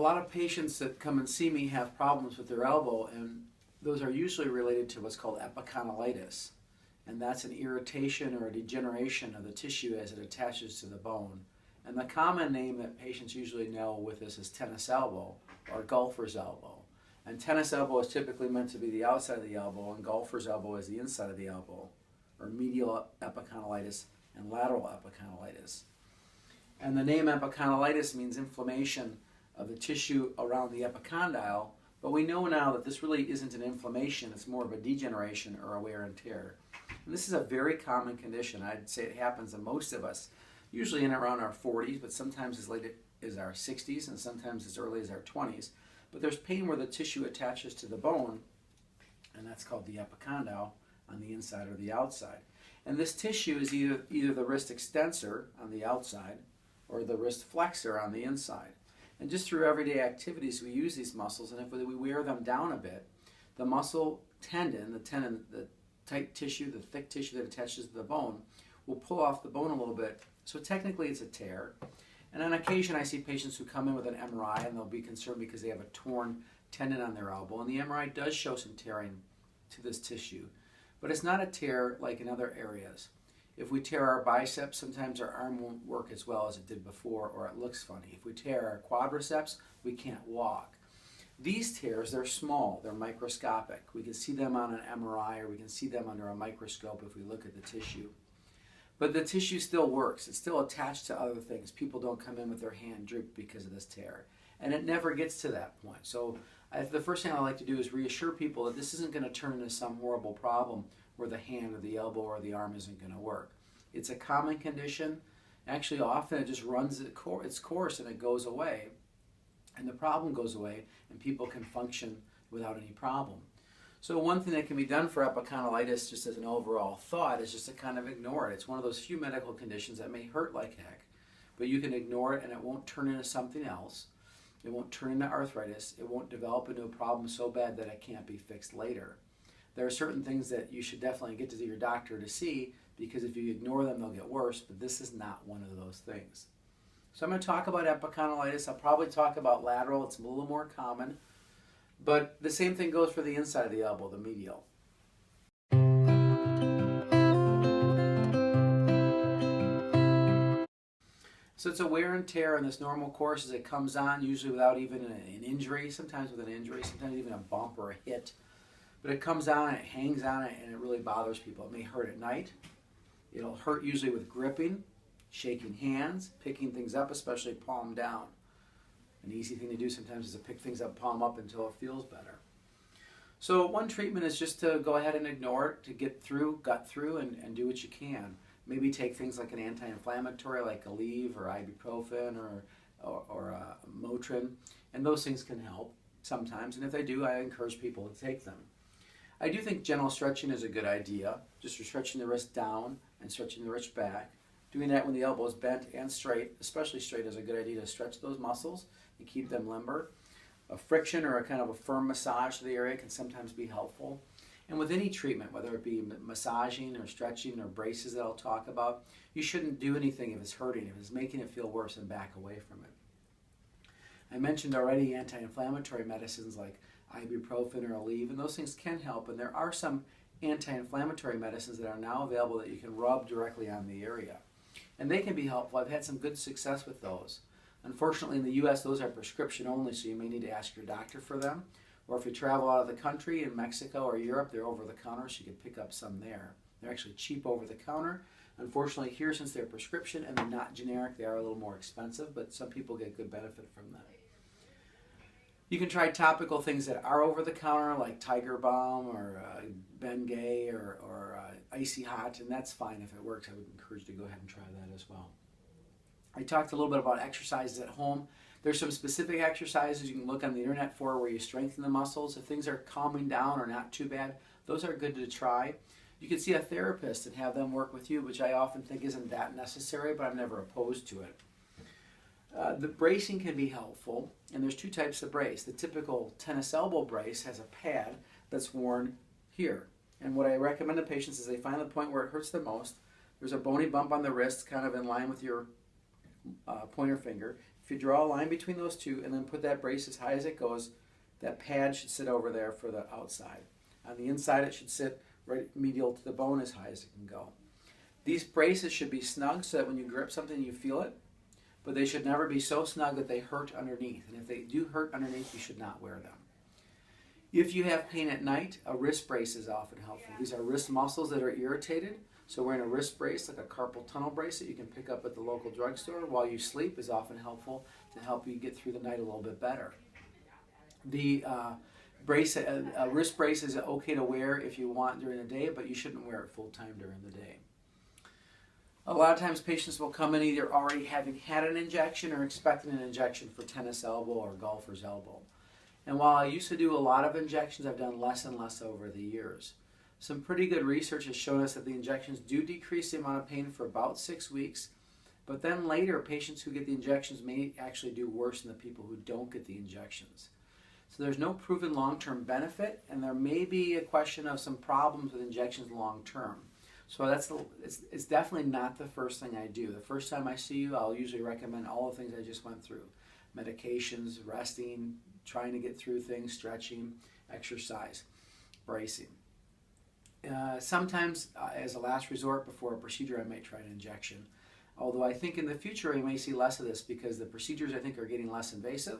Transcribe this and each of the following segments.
lot of patients that come and see me have problems with their elbow, and those are usually related to what's called epicondylitis. And that's an irritation or a degeneration of the tissue as it attaches to the bone. And the common name that patients usually know with this is tennis elbow or golfer's elbow. And tennis elbow is typically meant to be the outside of the elbow, and golfer's elbow is the inside of the elbow, or medial epicondylitis and lateral epicondylitis. And the name epicondylitis means inflammation of the tissue around the epicondyle, but we know now that this really isn't an inflammation, it's more of a degeneration or a wear and tear. And this is a very common condition. I'd say it happens to most of us, usually in around our 40s, but sometimes as late as our 60s and sometimes as early as our 20s. But there's pain where the tissue attaches to the bone, and that's called the epicondyle on the inside or the outside. And this tissue is either the wrist extensor on the outside or the wrist flexor on the inside. And just through everyday activities, we use these muscles, and if we wear them down a bit, the muscle tendon, the tight tissue, the thick tissue that attaches to the bone, will pull off the bone a little bit. So technically it's a tear. And on occasion I see patients who come in with an MRI and they'll be concerned because they have a torn tendon on their elbow. And the MRI does show some tearing to this tissue. But it's not a tear like in other areas. If we tear our biceps, sometimes our arm won't work as well as it did before, or it looks funny. If we tear our quadriceps, we can't walk. These tears, they're small, they're microscopic. We can see them on an MRI, or we can see them under a microscope if we look at the tissue. But the tissue still works. It's still attached to other things. People don't come in with their hand drooped because of this tear. And it never gets to that point. So the first thing I like to do is reassure people that this isn't going to turn into some horrible problem where the hand or the elbow or the arm isn't going to work. It's a common condition. Actually, often it just runs its course and it goes away. And the problem goes away and people can function without any problem. So one thing that can be done for epicondylitis, just as an overall thought, is just to kind of ignore it. It's one of those few medical conditions that may hurt like heck, but you can ignore it and it won't turn into something else. It won't turn into arthritis. It won't develop into a problem so bad that it can't be fixed later. There are certain things that you should definitely get to see your doctor to see, because if you ignore them, they'll get worse, but this is not one of those things. So I'm going to talk about epicondylitis. I'll probably talk about lateral. It's a little more common. But the same thing goes for the inside of the elbow, the medial. So it's a wear and tear in this normal course as it comes on, usually without even an injury, sometimes with an injury, sometimes even a bump or a hit. But it comes on and it hangs on it and it really bothers people. It may hurt at night. It'll hurt usually with gripping, shaking hands, picking things up, especially palm down. An easy thing to do sometimes is to pick things up, palm up, until it feels better. So one treatment is just to go ahead and ignore it, to get through, gut through, and do what you can. Maybe take things like an anti-inflammatory like Aleve or ibuprofen or Motrin, and those things can help sometimes. And if they do, I encourage people to take them. I do think gentle stretching is a good idea, just for stretching the wrist down and stretching the wrist back. Doing that when the elbow is bent and straight, especially straight, is a good idea to stretch those muscles and keep them limber. A friction or a kind of a firm massage to the area can sometimes be helpful. And with any treatment, whether it be massaging or stretching or braces that I'll talk about, you shouldn't do anything if it's hurting. If it's making it feel worse, and back away from it. I mentioned already anti-inflammatory medicines like ibuprofen or Aleve, and those things can help. And there are some anti-inflammatory medicines that are now available that you can rub directly on the area. And they can be helpful. I've had some good success with those. Unfortunately, in the U.S., those are prescription only, so you may need to ask your doctor for them. Or if you travel out of the country, in Mexico or Europe, they're over the counter, so you can pick up some there. They're actually cheap over the counter. Unfortunately, here, since they're prescription and they're not generic, they are a little more expensive, but some people get good benefit from them. You can try topical things that are over the counter, like Tiger Balm or Bengay or Icy Hot, and that's fine if it works. I would encourage you to go ahead and try that as well. I talked a little bit about exercises at home. There's some specific exercises you can look on the internet for where you strengthen the muscles. If things are calming down or not too bad, those are good to try. You can see a therapist and have them work with you, which I often think isn't that necessary, but I'm never opposed to it. The bracing can be helpful, and there's two types of brace. The typical tennis elbow brace has a pad that's worn here. And what I recommend to patients is they find the point where it hurts the most. There's a bony bump on the wrist, kind of in line with your pointer finger. you draw a line between those two and then put that brace as high as it goes, that pad should sit over there for the outside. On the inside, it should sit right medial to the bone as high as it can go. These braces should be snug so that when you grip something, you feel it, but they should never be so snug that they hurt underneath. And if they do hurt underneath, you should not wear them. If you have pain at night, a wrist brace is often helpful. These are wrist muscles that are irritated, so wearing a wrist brace, like a carpal tunnel brace that you can pick up at the local drugstore while you sleep, is often helpful to help you get through the night a little bit better. The wrist brace is okay to wear if you want during the day, but you shouldn't wear it full time during the day. A lot of times patients will come in either already having had an injection or expecting an injection for tennis elbow or golfer's elbow. And while I used to do a lot of injections, I've done less and less over the years. Some pretty good research has shown us that the injections do decrease the amount of pain for about 6 weeks, but then later patients who get the injections may actually do worse than the people who don't get the injections. So there's no proven long-term benefit, and there may be a question of some problems with injections long-term. So it's definitely not the first thing I do. The first time I see you, I'll usually recommend all the things I just went through. Medications, resting, trying to get through things, stretching, exercise, bracing. Sometimes, as a last resort before a procedure, I might try an injection. Although I think in the future we may see less of this because the procedures, I think, are getting less invasive,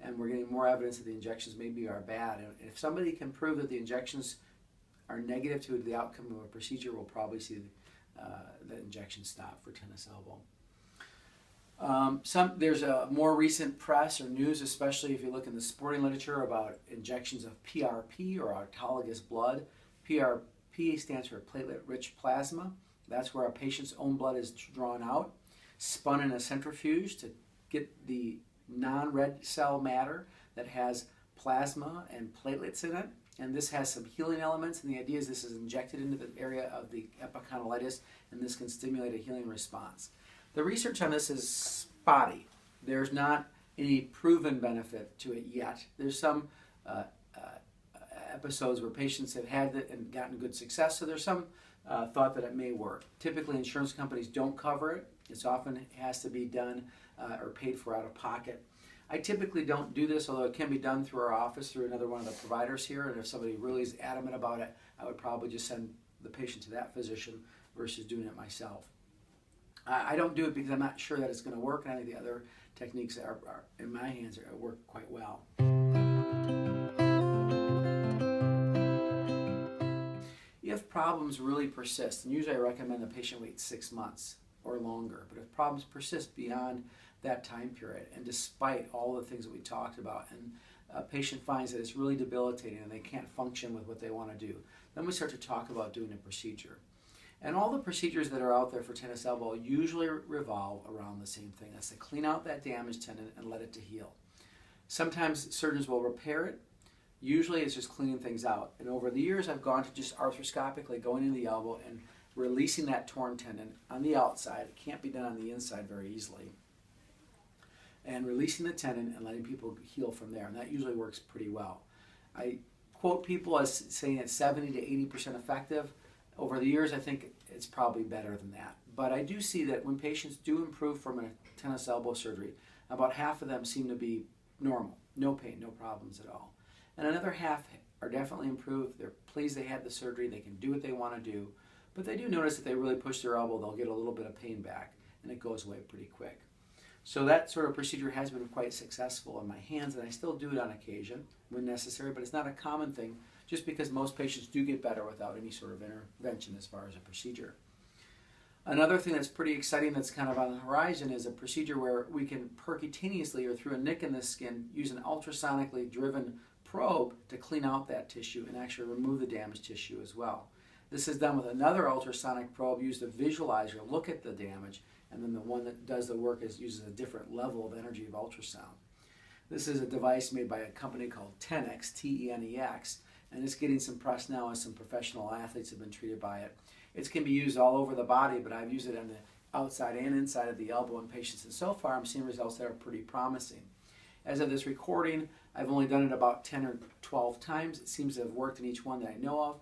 and we're getting more evidence that the injections maybe are bad. And if somebody can prove that the injections are negative to the outcome of a procedure, we'll probably see the injection stop for tennis elbow. There's a more recent press or news, especially if you look in the sporting literature, about injections of PRP or autologous blood. PRP stands for platelet-rich plasma. That's where a patient's own blood is drawn out, spun in a centrifuge to get the non-red cell matter that has plasma and platelets in it. And this has some healing elements, and the idea is this is injected into the area of the epicondylitis, and this can stimulate a healing response. The research on this is spotty. There's not any proven benefit to it yet. There's some episodes where patients have had it and gotten good success, so there's some thought that it may work. Typically, insurance companies don't cover it. It often has to be done or paid for out of pocket. I typically don't do this, although it can be done through our office, through another one of the providers here, and if somebody really is adamant about it, I would probably just send the patient to that physician versus doing it myself. I don't do it because I'm not sure that it's going to work, and I think the other techniques are in my hands work quite well. If problems really persist, and usually I recommend the patient wait 6 months or longer, but if problems persist beyond that time period, and despite all the things that we talked about, and a patient finds that it's really debilitating and they can't function with what they want to do, then we start to talk about doing a procedure. And all the procedures that are out there for tennis elbow usually revolve around the same thing. That's to clean out that damaged tendon and let it to heal. Sometimes surgeons will repair it. Usually it's just cleaning things out. And over the years I've gone to just arthroscopically going in the elbow and releasing that torn tendon on the outside. It can't be done on the inside very easily. And releasing the tendon and letting people heal from there. And that usually works pretty well. I quote people as saying it's 70 to 80% effective. Over the years, I think it's probably better than that. But I do see that when patients do improve from a tennis elbow surgery, about half of them seem to be normal. No pain, no problems at all. And another half are definitely improved. They're pleased they had the surgery. They can do what they want to do. But they do notice that they really push their elbow, they'll get a little bit of pain back. And it goes away pretty quick. So that sort of procedure has been quite successful in my hands, and I still do it on occasion when necessary, but it's not a common thing just because most patients do get better without any sort of intervention as far as a procedure. Another thing that's pretty exciting that's kind of on the horizon is a procedure where we can percutaneously or through a nick in the skin use an ultrasonically driven probe to clean out that tissue and actually remove the damaged tissue as well. This is done with another ultrasonic probe used to visualize or look at the damage, and then the one that does the work uses a different level of energy of ultrasound. This is a device made by a company called Tenex, T-E-N-E-X, and it's getting some press now as some professional athletes have been treated by it. It can be used all over the body, but I've used it on the outside and inside of the elbow in patients, and so far I'm seeing results that are pretty promising. As of this recording, I've only done it about 10 or 12 times. It seems to have worked in each one that I know of,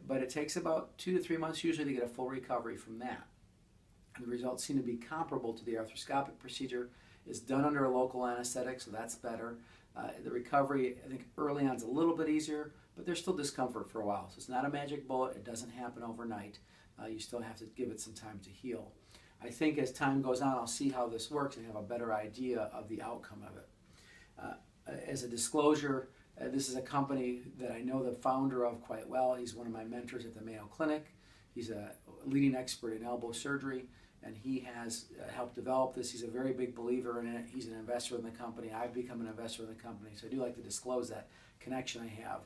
but it takes about 2 to 3 months usually to get a full recovery from that. And the results seem to be comparable to the arthroscopic procedure It's done under a local anesthetic, so that's better. The recovery, I think early on is a little bit easier, but there's still discomfort for a while. So it's not a magic bullet. It doesn't happen overnight. You still have to give it some time to heal. I think as time goes on, I'll see how this works and have a better idea of the outcome of it. As a disclosure, this is a company that I know the founder of quite well. He's one of my mentors at the Mayo Clinic. He's a leading expert in elbow surgery, and he has helped develop this. He's a very big believer in it. He's an investor in the company. I've become an investor in the company, so I do like to disclose that connection I have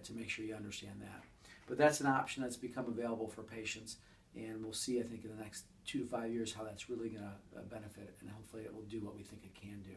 to make sure you understand that. But that's an option that's become available for patients, and we'll see, I think, in the next 2 to 5 years how that's really going to benefit, and hopefully it will do what we think it can do.